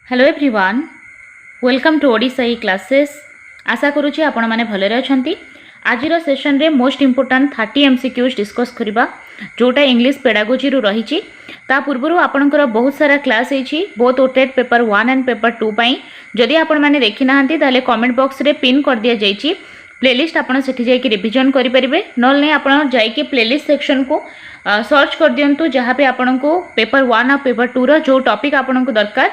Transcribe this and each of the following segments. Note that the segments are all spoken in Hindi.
Hello everyone, welcome to Odisha classes. आशा करुँचे आपण मैंने भलरे अच्छा। आज सेशन रे मोस्ट इम्पोर्टाट 30 MCQs डिस्कस करवा जोटा इंग्लिश पेडागोजी रही। ता पूर्व आपणकर बहुत सारा क्लास होती बोथ ओटेट पेपर 1 एंड पेपर 2 पाई। जदि आपण मैंने देखी ना ताले कमेंट बॉक्स रे पिन कर दिया जाइए। प्लेलिस्ट आपड़ से जाकि रिविजन करेंगे नल नहीं आप जाकि प्लेलिस्ट सेक्शन को सर्च कर दिंतु जहाँ भी आपन को पेपर 1 और पेपर 2 रो जो टॉपिक आपन को दरकार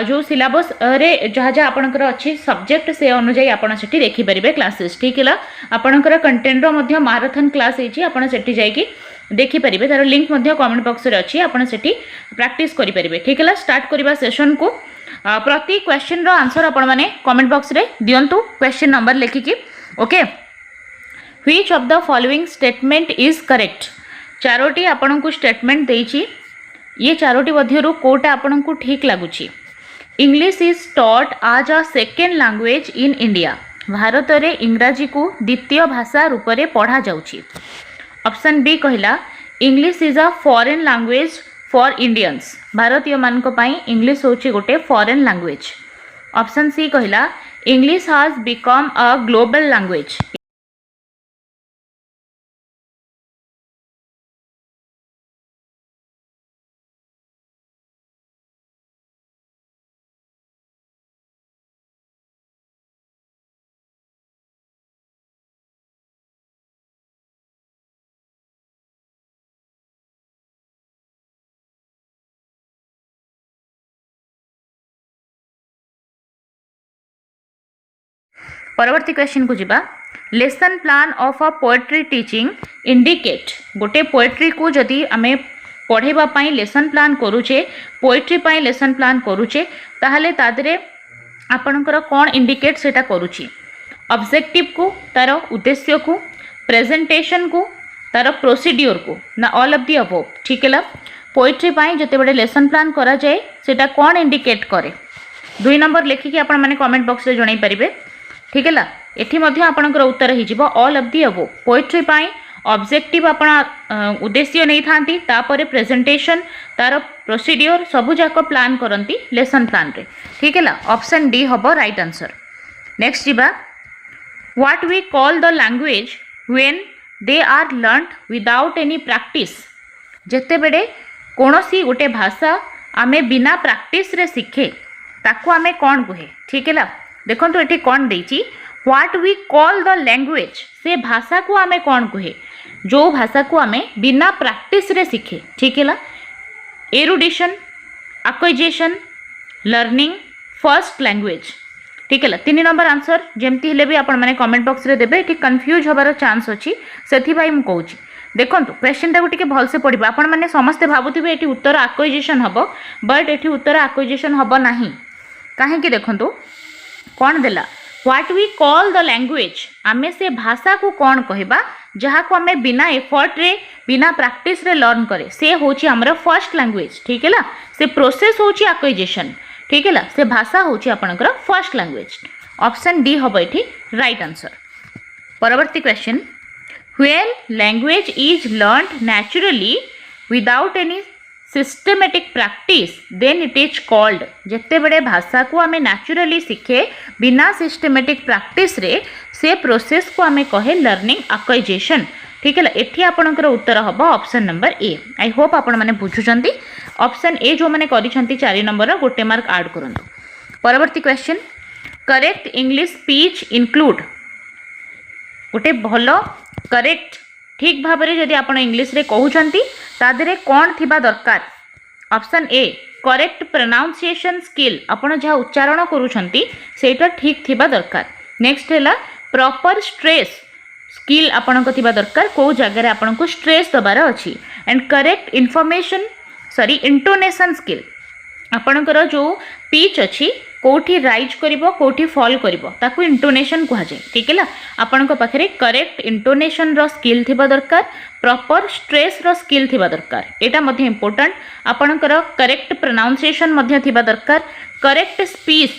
जो सिलेबस रे जहाँ जहाँ आपणकर अच्छी सब्जेक्ट से अनुजाई आपड़ से देखिपारे क्लासेस। ठीक है, आपणकर कंटेंट रो माराथन क्लास होती आपड़ से जाकि देखिपारे तार लिंक कमेंट बॉक्स रे अच्छी आपड़ से प्रैक्टिस करेंगे। ठीक है, स्टार्ट करवा सेशन को। प्रति क्वेश्चन रो आंसर आपण माने कमेंट बॉक्स रे दियंतु क्वेश्चन नंबर लिखिकी। Okay, which of the following statement is correct. चारोटी आपन को स्टेटमेंट देइछि, ये चारोटी मध्यरु कोटा आपन को ठीक लागुछि। इंग्लिश इज टॉट आज a second language in India. Bharat रे इंग्राजी को द्वितीय भाषा रूप में पढ़ा जाउछि। ऑप्शन बी कहला English is a foreign language for Indians. भारतीय मानक पई इंग्लिश होछि गोटे फॉरेन लैंग्वेज। ऑप्शन सी कहला English has become a global language. परवर्ती क्वेश्चन को जीवा। Lesson plan of a poetry teaching indicate. गोटे पोएट्री को जदि आमे पढ़ेबा पई लेसन प्लान करूचे, पोएट्री पई लेसन प्लान करूचे, ताहले तादरे आपणकर कोन इंडिकेट सेटा करूची। ऑब्जेक्टिव को, तार उद्देश्य को, प्रेजेंटेशन को, तार प्रोसीड्यूर को, ना ऑल ऑफ द अबव। ठीक है, पोएट्री पई जते बडे लेसन प्लान करा जाए सेटा कोन इंडिकेट करे। 2 नंबर लिखिकी आपण माने कमेंट बॉक्स रे जणाई परिबे। ठीक है, एठी मध्य आपणकर उत्तर हिजिबो all of the above. Poetry पाई ऑब्जेक्टिव आपण उद्देश्य नहीं थांती, तापरे प्रेजेंटेशन, तार प्रोसीड्यूर सबु जाक प्लान करंती लेसन प्लान रे। ठीक है, ऑप्शन डी हबो राइट आंसर। नेक्स्ट जीवा। What we call the language when they are learned without any practice. जेते बेडे कोनोसी गोटे भाषा आमे बिना प्रैक्टिस रे सिखे ताको आमे कोन कहे। ठीक है, देखो तो ये कौन देची what we call the language, से भाषा को आमे कौन कहे जो भाषा को आमे बिना प्रैक्टिस रे सीखे। ठीक है, एरुडिशन, एक्विजिशन, लर्निंग, फर्स्ट लैंग्वेज। ठीक है, 3 नंबर आंसर जमती हेले भी आपण माने कमेंट बॉक्स रे देबे कि कंफ्यूज होबार चांस अछि, सेथि भाई मु कहूची। देखो क्वेश्चन टाको टिके भल से पढ़िबा। आपण माने समस्ते भाबुथिबे एठी उत्तर एक्विजिशन हबो, बट एठी उत्तर एक्विजिशन हबो नाही। काहे कि देखंतु कौन देला what we call the language, आमे से भाषा को कौन कहबा जहाँ को आमे बिना एफर्ट रे बिना प्रैक्टिस रे लर्न करे, से होची हमर फर्स्ट लैंग्वेज। ठीक है, से प्रोसेस होची एक्विजिशन। ठीक है, से भाषा होची आपनकर फर्स्ट लैंग्वेज। ऑप्शन डी हबो एठी राइट आंसर। परवर्ती question. When language is learned naturally without any systematic practice then it is called. जिते बड़े भाषा को आमे नेचुरली सीखे बिना सिस्टमेटिक प्रैक्टिस रे, से प्रोसेस को आमे कहे लर्निंग एक्विजिशन। ठीक है, एठी आपणकर उत्तर हबो option number A. I hope आपण माने बुझुचंती। ऑप्शन ए जो माने करिसंती 4 नंबर गोटे मार्क ऐड करंतु। परवर्ती question. Correct English speech include. गोटे भलो करेक्ट ठीक भाव में जदि आप इंग्लिश रे कहउछंती तादरे कौन थिबा दरकार। Option A correct pronunciation skill, आपण जहाँ उच्चारण करूछंती सेटा ठीक थिबा दरकार। नेक्स्ट हैला प्रॉपर स्ट्रेस स्किल आपण को थिबा दरकार, को जगह रे आपण को स्ट्रेस दबार अछि। And correct information intonation skill, आपणकर जो पिच अच्छी कोठी राइज करिवो कोठी फॉल करिवो ताकू इंटोनेशन कहा जाए। ठीक है, आपणक पाखरे करेक्ट इंटोनेशन रो स्किल थिबा दरकार, प्रॉपर स्ट्रेस रो स्किल थिबा दरकार। एटा मध्ये इंपोर्टेंट। आपणकर करेक्ट प्रोनाउंसिएशन मध्ये थिबा दरकार, correct speech,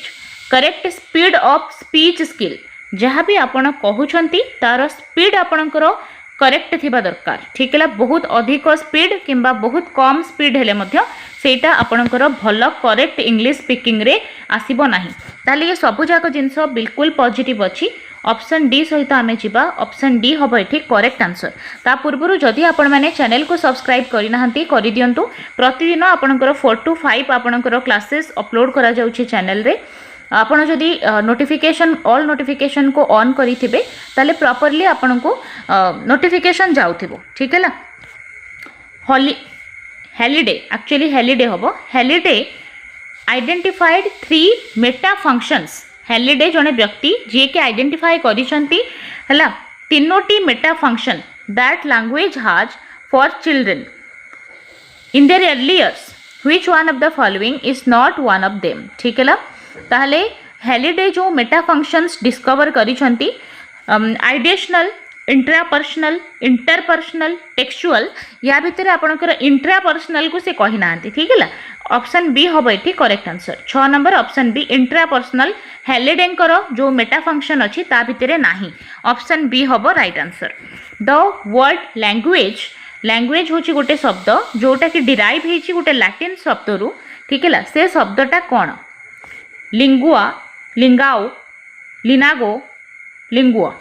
correct speed of speech skill, जहाँ भी आपण कहउछंती तार स्पीड आपणकर करेक्ट थिबा दरकार। ठीक है, बहुत अधिक स्पीड किंबा बहुत कम स्पीड हेले मध्य सेटा आपणकर भल करेक्ट इंग्लिश स्पीकिंग रे आसीबो नाही। ताले ये सब जाक जिंस बिल्कुल पॉजिटिव अछि। ऑप्शन डी सहित आमे जिबा। ऑप्शन डी हबो एठी करेक्ट आंसर। ता पूर्वरु जदि आपण माने चैनल को सब्सक्राइब करि नाहंती करि दियंतु। प्रतिदिन आपणकर 4 to 5 आपणकर क्लासेस अपलोड करा जाउछि चैनल रे। आपण जदि नोटिफिकेशन ऑल नोटिफिकेशन को ऑन करिथिबे ताले प्रॉपर्ली आपण को नोटिफिकेशन जाउथिबो। ठीक है ला। हॉलिडे एक्चुअली हॉलिडे हबो। Halliday identified 3 meta functions. Halliday जने व्यक्ति जे के आइडेंटिफाई करिसंती हला तीनोटी meta function that language has for children in their early years which one of the following is not one of them. ठीक है ला। ताहले हॉलिडे जो मेटा फंक्शंस डिस्कवर करिसंती आइडेशनल इंट्रापर्सनल इंटरपर्सनल टेक्सुअल या भितर आपणकर इंट्रापर्सनल को से कहि नांती। ठीक है ला। ऑप्शन बी हबो एठी correct answer. 6 number option B intrapersonal हॉलिडेंकर जो मेटा फंक्शन अछि ता भितरे नाही। ऑप्शन बी हबो right answer. The word language language होची गोटे शब्द जोटा कि डिराइव हेची गोटे लैटिन शब्द रु। ठीक है ला। से शब्दटा कोन? Lingua, लिंगाओ, लिनागो, lingua.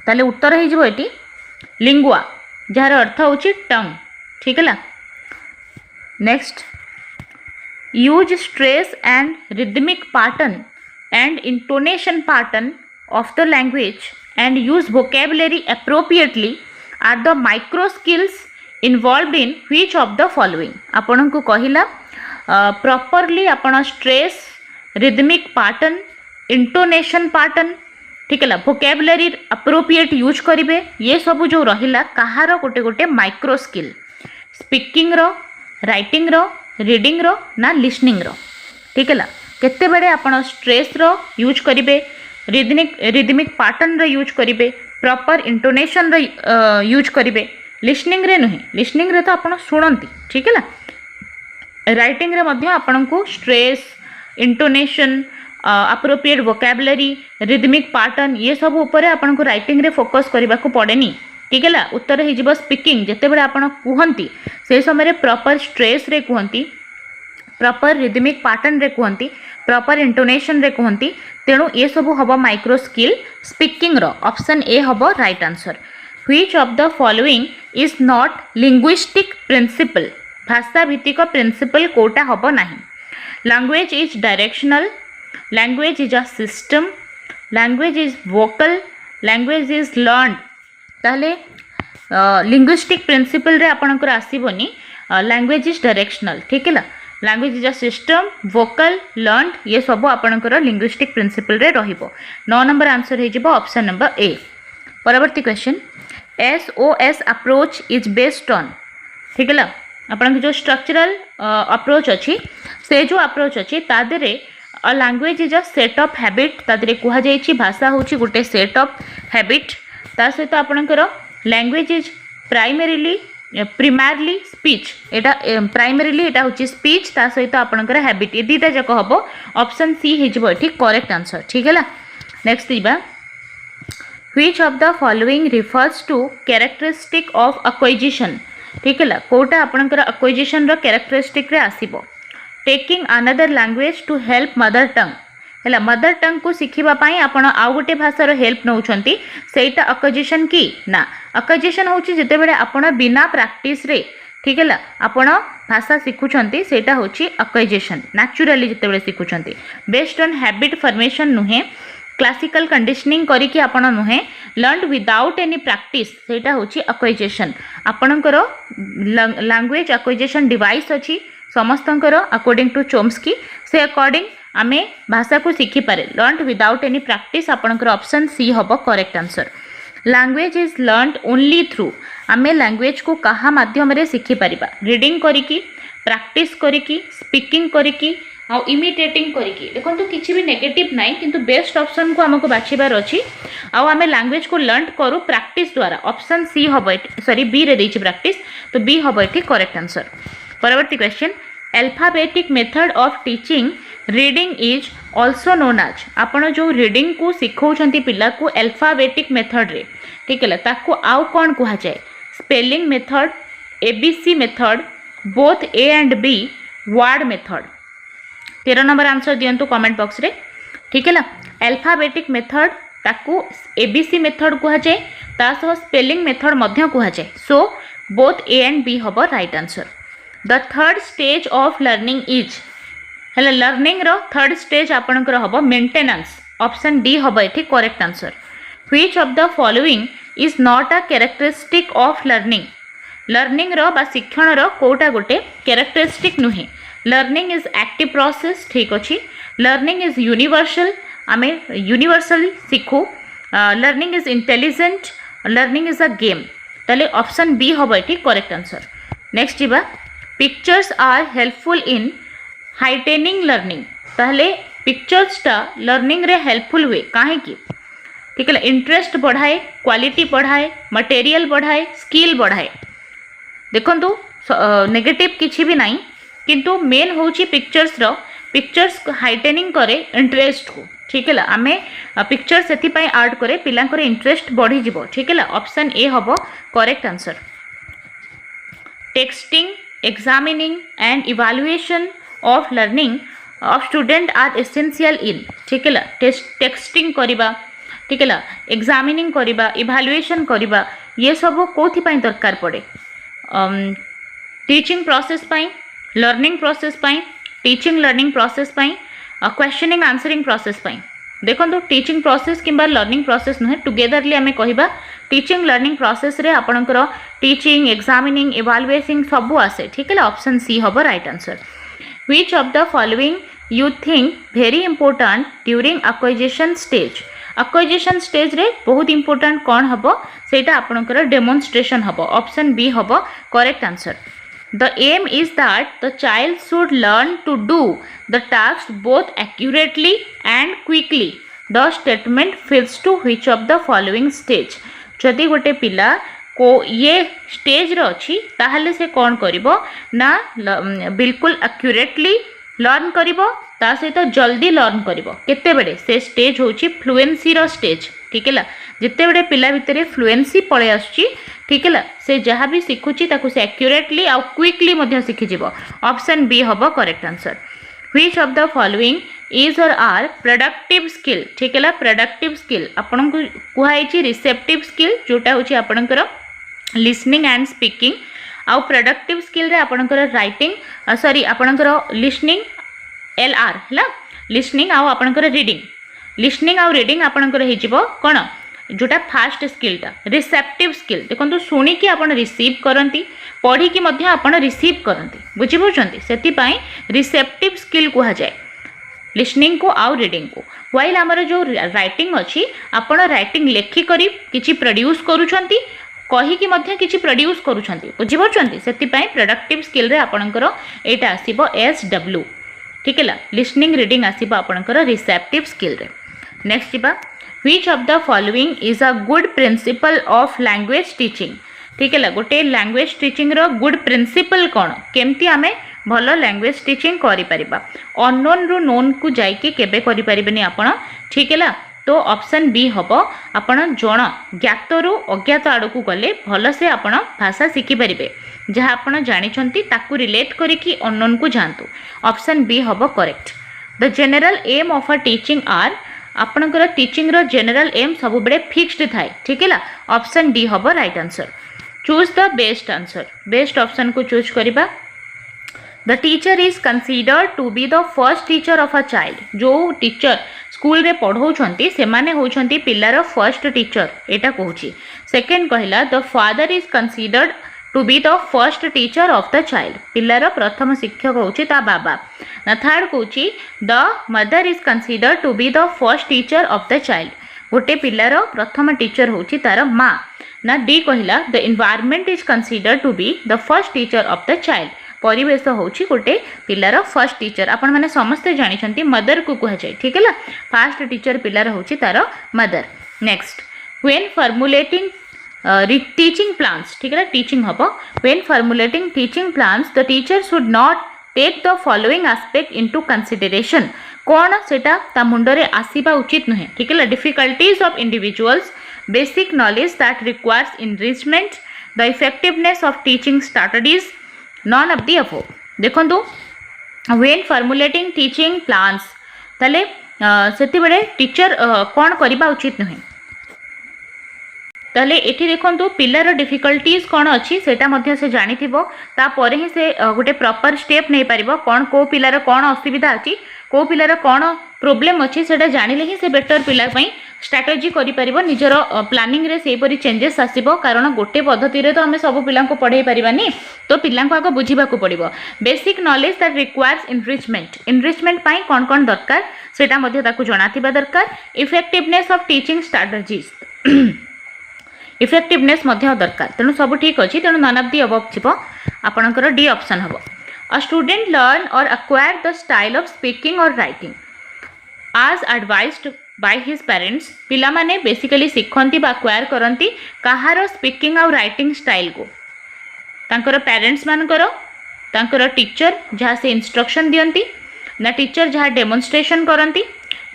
ताले उत्तर है जो एटी लिंगुआ जार अर्थ होची टंग। ठीक है ला। Next use stress and rhythmic pattern and intonation pattern of the language and use vocabulary appropriately are the micro skills involved in which of the following. आपन को कहिला प्रॉपर्ली आपण stress rhythmic pattern intonation pattern ठीक है वोकैबुलरी अप्रोप्रिएट यूज करेंगे। ये सब जो रहिला कहार गोटे गोटे माइक्रो स्किल स्पीकिंग रो राइटिंग रो रीडिंग रो ना लिसनिंग रो। ठीक है केते बड़े आपण स्ट्रेस रो यूज करेंगे रिदमिक पैटर्न रो यूज करेंगे प्रॉपर इंटोनेशन रो यूज करेंगे लिसनिंग रे नुहे लिसनिंग रे तो आपण सुनती। ठीक है राइटिंग रे मध्य आपण को stress intonation appropriate vocabulary rhythmic pattern ये सब ऊपर आपन को राइटिंग रे फोकस करबा को पड़ेनी। ठीक है ला। उत्तर हे जिवो स्पीकिंग जेते बेले आपन कुहंती से समय प्रॉपर स्ट्रेस रे कुहंती प्रॉपर रिदमिक पैटर्न रे कुहंती प्रॉपर इंटोनेशन रे कुहंती तेणु ये सब हबो माइक्रो स्किल स्पीकिंग रो। ऑप्शन ए हबो right answer. Which of the following is not linguistic principle. भाषा भित्तिक प्रिंसिपल कोटा हबो नाही। Language is directional language is a system language is vocal language is learned। ताले linguistic principle रे आपनकर आसीबोनी language is directional। ठीक है ला। language is a system vocal learned ये सब आपनकर linguistic principle रे रहिबो। 9 नंबर आंसर हे जिवो ऑप्शन नंबर ए। परवर्ती question SOS approach is based on. ठीक है ला। आपन जो स्ट्रक्चरल अप्रोच अछि से जो अप्रोच अछि तादे रे a language is a set of habit तादरे कुहा जाइछि भाषा होछि गोटे सेट ऑफ हैबिट ता सहित आपनकर language is primarily speech Etah primarily एटा होछि स्पीच ता सहित आपनकर हैबिट ये दीटा जक हबो। ऑप्शन सी हे जिवो एठी करेक्ट आंसर। ठीक है ला। नेक्स्ट दिबा which of the following refers to characteristic of acquisition. ठीक है ला। कोटा आपनकर एक्विजिशन रो कैरेक्टरिस्टिक रे आसीबो। Taking another language to help mother tongue है मदर टंग को शिखिबा पाई आपण आउ गोटे भाषार हेल्प नौछंती सेटा एक्विजिशन की ना। एक्विजिशन होची जेते बेले आपण बिना प्रैक्टिस रे ठीक है आपण भाषा शिखुछंती सेटा होची एक्विजिशन नेचुरली जेते बेले शिखुछंती बेस्ड ऑन हैबिट फॉर्मेशन नुहे क्लासिकल कंडीशनिंग करिकि आपण नुहे लर्न विदाउट एनी प्रैक्टिस सेटा होची एक्विजिशन। आपणकर लैंग्वेज एक्विजिशन डिवाइस अछि समस्तंकर अकॉर्डिंग टू चोम्स्की से अकॉर्डिंग आमे भाषा को शिखि पारे लर्न विदाउट एनी प्रैक्टिस आपणकर ऑप्शन सी हबो correct answer. Language is learned only through आमे लैंग्वेज को कहा माध्यम रे शिखि परिबा रीडिंग करिकि प्रैक्टिस करिकि स्पीकिंग करिकि आ इमिटेटिंग करिकि। देखंतु किछि भी नेगेटिव नाही किंतु बेस्ट ऑप्शन को हमको बाछिबार अछि आ आमे लैंग्वेज को लर्न करू प्रैक्टिस द्वारा। ऑप्शन सी हबो सॉरी बी रे देछि प्रैक्टिस तो बी हबो एठी करेक्ट आंसर। परवर्ती question alphabetic method of teaching reading is also known as. आपण जो रीडिंग को सिखौछंती पिला को अल्फाबेटिक मेथड रे ठीक है ताको आउ कौन कहा जाए spelling method ABC method both A and B word method 13 number answer दियंतु कमेंट बॉक्स रे ठीक है ना अल्फाबेटिक मेथड ताकू एबीसी मेथड कह जाए ता सह स्पेलिंग मेथड मध्य कह जाए so both A and B हम right answer the third stage of learning is हेले लर्निंग रो थर्ड स्टेज आपनकर हम मेंटेनेंस ऑप्शन डी हम ये correct answer which of the following is not a characteristic of learning learning रो बा शिक्षण रो कोटा गोटे कैरेक्टरिस्टिक नुहे लर्निंग इज एक्टिव प्रोसेस ठीक अच्छी लर्निंग इज यूनिवर्सल आमे यूनिवर्सली शिखु learning is intelligent learning is a game ताले ऑप्शन बी हम ये करेक्ट आंसर नेक्स्ट जीवा pictures are helpful in heightening learning ताहले पिक्चर्स टा लर्निंग रे हेल्पफुल हुए काहे की ठीक है इंटरेस्ट बढ़ाए क्वालिटी बढ़ाए मटेरियल बढ़ाए स्किल बढ़ाए देखंतु नेगेटिव किछि भी नहीं किंतु मेन होची पिक्चर्स हाइटेनिंग करे इंटरेस्ट को ठीक है आमे पिक्चर सेति पय ऐड करे पिलांकर इंटरेस्ट बढ़ी जिवो ठीक है ऑप्शन ए हबो correct answer texting examining and evaluation of learning of student are essential in ठीक है टेक्स्टिंग करिबा ठीक है एग्जामिनिंग करिबा इवैल्यूएशन करिबा ये सब कोथि पय दरकार पड़े टीचिंग प्रोसेस पय लर्निंग प्रोसेस पय टीचिंग लर्निंग प्रोसेस पय क्वेश्चनिंग आंसरिंग प्रोसेस पय देखो टीचिंग प्रोसेस किंबा लर्निंग प्रोसेस नुहे टुगेदरली आमे कहिबा टीचिंग लर्निंग प्रोसेस रे आपनकर टीचिंग एग्जामिनिंग इवैल्यूएटिंग सब आसे ठीक है ऑप्शन सी हबो right answer which of the following you think very important during acquisition stage acquisition stage रे बहुत इंपोर्टेंट कौन हबो सेटा आपनकर डेमोन्स्ट्रेशन हबो ऑप्शन बी हबो correct answer the aim is that the child should learn to do the task both accurately and quickly the statement fills to which of the following stage जदि गोटे पिला को ये स्टेज रे अछि ताहले से कौन करिवो ना बिल्कुल एक्यूरेटली लर्न करिवो ता सहित जल्दी लर्न करिवो केते बेडे से स्टेज होची फ्लुएंसी रो स्टेज ठीक है जिते बेडे पिला भितरे फ्लुएंसी पळे आछी ठीक है से जहाँ भी शिखुची ताकू से एक्यूरेटली आ क्विकली मध्य शिखि जिवो ऑप्शन बी हबो correct answer which of the following is और आर प्रोडक्टिव स्किल ठीक है प्रोडक्टिव स्किल आपन को कुहाइची रिसेप्टिव स्किल जोटा होची आपनकर लिसनिंग एंड स्पीकिंग आउ प्रोडक्टिव स्किल रे आपनकर राइटिंग सॉरी आपनकर लिसनिंग LR है लिसनिंग आउ आपनकर रीडिंग लिसनिंग आउ रीडिंग आपनकर हे जिवो कोन जोटा फास्ट स्किलटा रिसेप्टिव स्किल देखो शुणी कि आपन रिसीव करती पढ़ी कि मध्य आपन रिसीव करती बुझी बुझंती सेति पई रिसेप्टिव स्किल कहा जाए लिसनिंग को आउ रीडिंग को व्हाइल हमर जो राइटिंग अछि आपन राइटिंग लेखि करी किछि प्रोड्यूस करूछंती कही कि मध्य किछि प्रोड्यूस करूछंती बुझी बुझंती सेति पई प्रोडक्टिव स्किल रे आपनकर एटा आसीबो SW ठीक है लिसनिंग रीडिंग आसीबो आपनकर रिसेप्टिव स्किल रे नेक्स्ट जिबा which of the following is a good principle of language teaching ठीक है गोटे लैंग्वेज टीचिंग रो गुड प्रिंसिपल कौन केमती आमे भलो लैंग्वेज टीचिंग करि परिबा अननोन रु नोन को जाइके केबे करि परिबेनी आपण ठीक है तो ऑप्शन बी हबो आपण जण ज्ञात रु अज्ञात आड़ को गले भल से आपण भाषा शिखि परिबे जहाँ आपण जानिछंती ताकू रिलेट करिकी अननोन को जानतु ऑप्शन बी हबो correct the general aim of a teaching आर आपनकर टीचिंग रो जनरल एम सब बड़े फिक्स्ड थाए ठीक है ऑप्शन डी हबो right answer choose the best answer best option को चूज करिबा the teacher is considered to be the first teacher of a child जो टीचर स्कूल रे पढ़ौछंती से माने होछंती पिल्लार फर्स्ट टीचर एटा कहूची सेकंड कहला the father is considered to be the first teacher of the child पिल्लार प्रथम शिक्षक होची ता बाबा ना थर्ड कहूची the mother is considered to be the first teacher of the child गोटे पिल्लार प्रथम टीचर होची तार माँ ना डी कहला the environment is considered to be the first teacher of the child परिवेश होची गोटे पिल्लार फर्स्ट टीचर आपण माने समस्ते जानिछंती मदर को कह जाय ठीक है फर्स्ट टीचर पिल्लार होची तार mother next when formulating teaching plans ठीक है टीचिंग हबो when formulating teaching plans the teacher should not take the following aspect into consideration कौन सेटा ता मुंडरे आसीबा उचित नुहे ठीक है difficulties of individuals basic knowledge that requires enrichment the effectiveness of teaching strategies none of the above देखंतु व्हेन फॉर्मुलेटिंग टीचिंग प्लान्स ताले सेति बेले टीचर कोन करिबा उचित नहे ताले एठी देखंतु पिलार डिफिकल्टीज कोन अछि सेटा मध्ये से जानिथिबो तापरे ही से गोटे प्रॉपर स्टेप नै परिबो कोन को पिलार कोन असुविधा अछि को पिलार कोन प्रॉब्लम अछि सेटा जानिले ही से बेटर पिला पई स्ट्रेटजी करि परिबो निजर प्लानिंग रे सेही परि चेंजेस आसीबो कारण गोटे पद्धति रे तो हमें सब पिला को पढाई परिबानी तो पिला को आगो बुझिबा को पड़िबो basic knowledge that requires enrichment पई कोन कोन दरकार सेटा मध्ये ताकू जणातिबा दरकार effectiveness of teaching strategies effectiveness मध्य दरकार तेणु सब ठीक अच्छी तेणु नन ऑफ दी अबव छिबो आपणकर डी ऑप्शन हबो a student learn or acquire the style of speaking और writing as advised by his parents पिला माने बेसिकली सिखंती बा एक्वायर करंती कहार स्पीकिंग और राइटिंग स्टाइल को तांकर पेरेंट्स मानकर तांकर टीचर जहाँ से इंस्ट्रक्शन दियंती ना टीचर जहाँ डेमोन्स्ट्रेशन करंती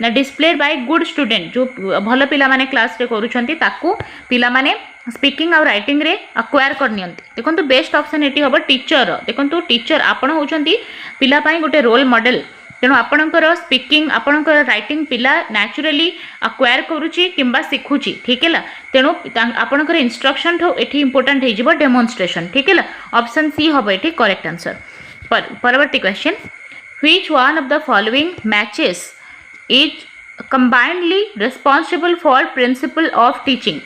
ना डिस्प्लेड बाय गुड स्टूडेंट जो भल पिला माने क्लास रे करूछंती ताकू पिला माने स्पीकिंग और राइटिंग रे एक्वायर करनियंती देखंतु बेस्ट ऑप्शन एटी हबो टीचर देखंतु टीचर आपण होउछंती पिला पई गोटे रोल मॉडल तेणु आपणकर स्पीकिंग आपणकर राइटिंग पिला नेचुरली एक्वायर करूची किंबा सिखुची ठीक है तेणु आपणकर इंस्ट्रक्शन ठो एठी इंपोर्टेंट हे जिवो डेमोन्स्ट्रेशन ठीक है ऑप्शन सी हबो एठी करेक्ट आंसर परवर्ती question which one of the following matches is combinedly responsible for principle of teaching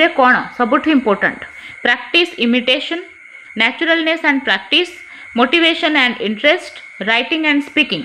रे कौन सबुठ important practice imitation naturalness and practice motivation and interest writing and speaking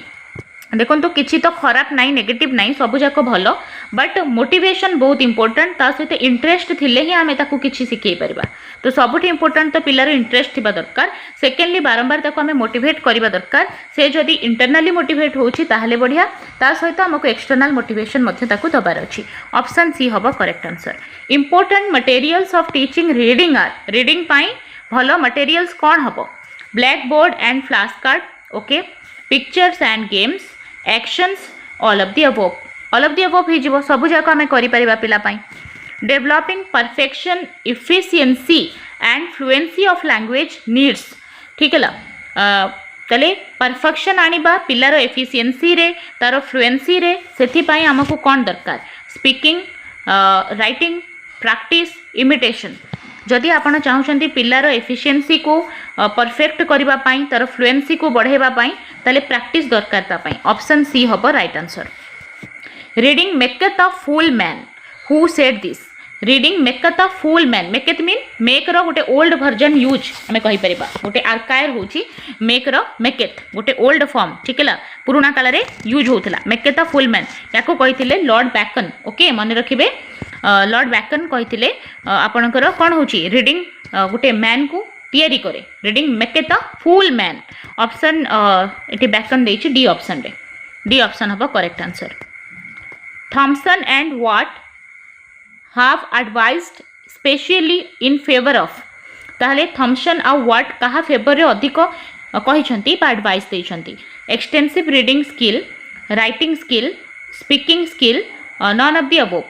देखो तो किसी तो खराब नाई नेगेटिव नाई सब जाक भल बट मोटिवेशन बहुत इंपोर्टेंट ता सहित इंटरेस्ट थिले ही आमे ताकू किछि सिखै परबा तो सबुठ इंपोर्टेंट तो पिलार इंटरेस्ट थिबा दरकार सेकेंडली बारंबार ताकू आमे मोटिवेट करबा दरकार से जदि इंटरनली मोटिवेट होउछि ताहले बढ़िया ता सहित हमको एक्सटर्नल मोटिवेशन मध्ये ताकू दबार अछि ऑप्शन सी हबो correct answer important materials of teaching reading are reading पाई भलो मटेरियल्स कोन हबो black board and flash card okay pictures and games actions all of the above ही जीवो सब जाक आमे करि परिबा पिला पाई developing perfection efficiency and fluency of language needs ठीक है तले परफेक्शन आनिबा पिलार एफिशिएंसी रे तार फ्लुएंसी रे सेथि पाई हमकु कोन दरकार स्पीकिंग राइटिंग प्रैक्टिस इमिटेशन जदि आपण चाहउछंती पिलार एफिशिएंसी को परफेक्ट करबा पाई तार फ्लुएंसी को बढ़ेबा पाई ताले प्रैक्टिस दरकार ता पाई ऑप्शन सी हबो right answer reading maketh a fool man who said this reading maketh a fool man maketh mean make रो गोटे ओल्ड वर्जन यूज हमें कहि परिबा गोटे आर्कायर होची मेक रो मेकeth गोटे ओल्ड फॉर्म ठीक है पुराना काल रे यूज होतला मेकeth अ फूल मैन याको कहिथिले लॉर्ड बैकन ओके मन रखिबे लॉर्ड बैकन कहिथिले आपणकर कोन होची रीडिंग गोटे मैन को तैयारी करे reading maketh a fool man option एटी बैकन देछि डी ऑप्शन रे डी ऑप्शन हबो correct answer Thomson and Wyatt have advised specially in favor of ताहले थॉमसन आ वाट कहा फेवर रे अधिक कहिसंती बा एडवाइस देइसंती extensive reading skill writing skill speaking skill none of the above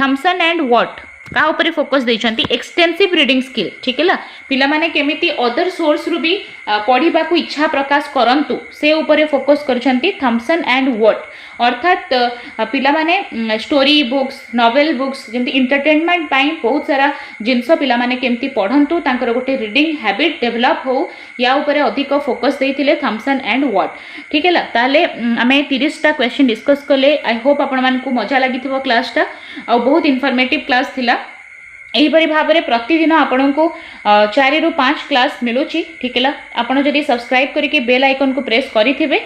Thomson and Wyatt का ऊपर फोकस देइसंती एक्सटेंसिव रीडिंग स्किल ठीक है पिला माने केमिति अदर सोर्स रु भी पढ़िबा को इच्छा प्रकाश करंतु से ऊपर फोकस करछंती थॉमसन एंड वाट अर्थात पिला माने स्टोरी बुक्स नोवेल बुक्स जेमती एंटरटेनमेंट पाई बहुत सारा जिनस पिला माने केमती पढ़ंतु तांकर गोटे रीडिंग हैबिट डेवलप हो या ऊपर अधिक फोकस देइथिले थॉमसन एंड वाट ठीक है ताले आमे 30 टा क्वेश्चन डिस्कस कले आई होप आपण मानकु मजा लागिथिबो क्लास टा आ बहुत इन्फॉर्मेटिव क्लास थिला एहीपरि भाव में प्रतिदिन आपण को 4 ରୁ 5 क्लास मिलूची ठीक है आपड़ जदि सब्सक्राइब करके बेल आइकन को प्रेस करेंगे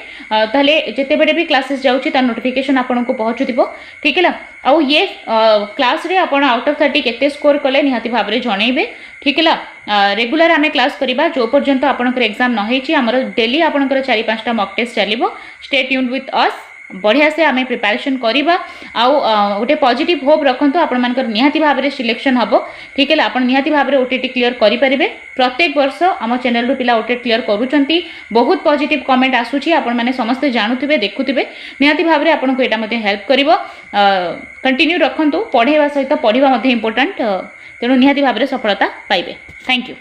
ताले जिते बड़े भी क्लासेस जाऊँगी तार नोटिफिकेशन आपन को पहुँचुव ठीक है आउ ये क्लास रे आपण आउट ऑफ 30 केते स्कोर कले निहाती भाव में जनइबे ठीक है रेगुलर आमे क्लास करिबा जो पर्यंत आपनकर एग्जाम न होईची हमर डेली आपनकर 4-5टा मॉक टेस्ट चलिबो स्टे ट्यून्ड विथ अस बढ़िया से आमे प्रिपरेशन करिबा आउ गोटे पॉजिटिव होप रखंतु आपण मानकर निहाती भाव में सिलेक्शन हबो ठीक है आपण निहाती भाव में ओटीटी क्लियर करि परिबे प्रत्येक वर्ष आम चैनल रु पिला ओटीटी क्लियर करूचंती बहुत पॉजिटिव कमेंट आसुची आपण माने समस्त जानुथिबे देखुथिबे निहाती भाव में आपण को एटा मध्ये हेल्प करिवो कंटिन्यू रखंतु पढ़ेवा सहित पढ़िबा मध्ये इंपोर्टेंट तेणु निहाती भाव में सफलता पाइबे थैंक यू।